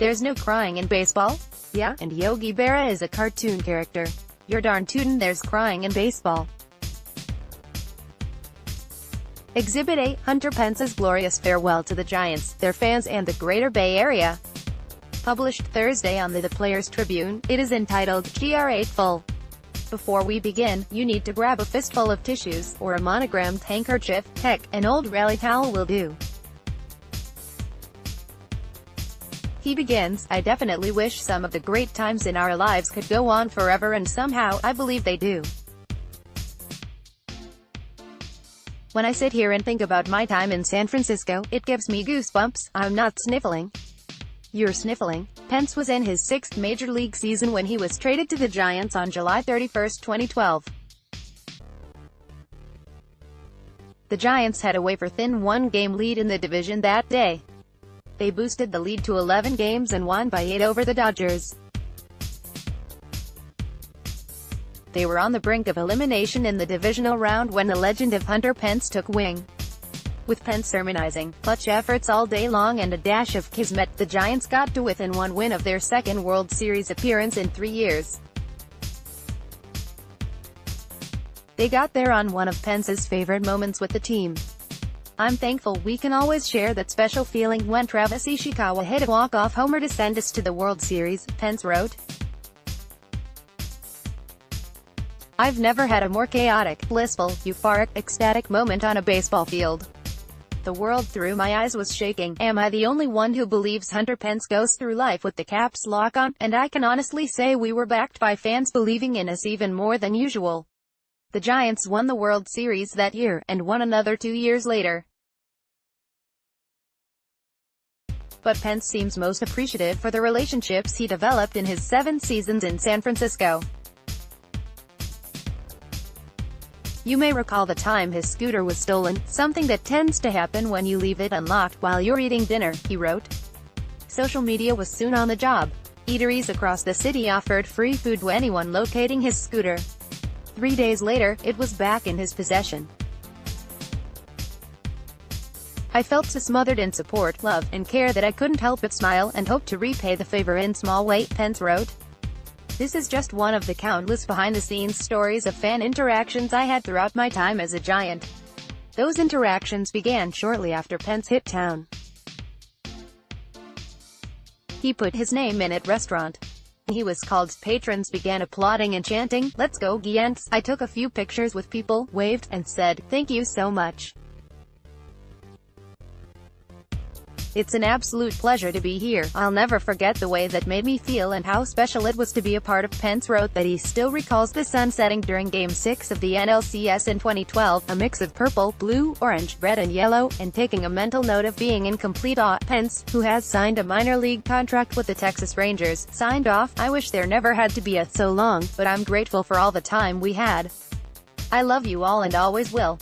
There's no crying in baseball? Yeah, and Yogi Berra is a cartoon character. You're darn tootin', there's crying in baseball. Exhibit A, Hunter Pence's glorious farewell to the Giants, their fans, and the Greater Bay Area. Published Thursday on the Players Tribune, it is entitled, Fistful. Before we begin, you need to grab a fistful of tissues, or a monogrammed handkerchief. Heck, an old rally towel will do. He begins, I definitely wish some of the great times in our lives could go on forever, and somehow, I believe they do. When I sit here and think about my time in San Francisco, it gives me goosebumps. I'm not sniffling. You're sniffling. Pence was in his 6th Major League season when he was traded to the Giants on July 31, 2012. The Giants had a wafer-thin one-game lead in the division that day. They boosted the lead to 11 games and won by 8 over the Dodgers. They were on the brink of elimination in the divisional round when the legend of Hunter Pence took wing. With Pence sermonizing clutch efforts all day long and a dash of kismet, the Giants got to within one win of their second World Series appearance in 3 years. They got there on one of Pence's favorite moments with the team. I'm thankful we can always share that special feeling when Travis Ishikawa hit a walk-off homer to send us to the World Series, Pence wrote. I've never had a more chaotic, blissful, euphoric, ecstatic moment on a baseball field. The world through my eyes was shaking. Am I the only one who believes Hunter Pence goes through life with the caps lock on? And I can honestly say we were backed by fans believing in us even more than usual. The Giants won the World Series that year, and won another 2 years later. But Pence seems most appreciative for the relationships he developed in his 7 seasons in San Francisco. You may recall the time his scooter was stolen, something that tends to happen when you leave it unlocked while you're eating dinner, he wrote. Social media was soon on the job. Eateries across the city offered free food to anyone locating his scooter. 3 days later, it was back in his possession. I felt so smothered in support, love, and care that I couldn't help but smile, and hope to repay the favor in small way, Pence wrote. This is just one of the countless behind-the-scenes stories of fan interactions I had throughout my time as a Giant. Those interactions began shortly after Pence hit town. He put his name in at restaurant. He was called. Patrons began applauding and chanting, "Let's go Giants." I took a few pictures with people, waved, and said, "Thank you so much. It's an absolute pleasure to be here. I'll never forget the way that made me feel and how special it was to be a part of." Pence wrote that he still recalls the sun setting during Game 6 of the NLCS in 2012, a mix of purple, blue, orange, red and yellow, and taking a mental note of being in complete awe. Pence, who has signed a minor league contract with the Texas Rangers, signed off, "I wish there never had to be a so long, but I'm grateful for all the time we had. I love you all and always will."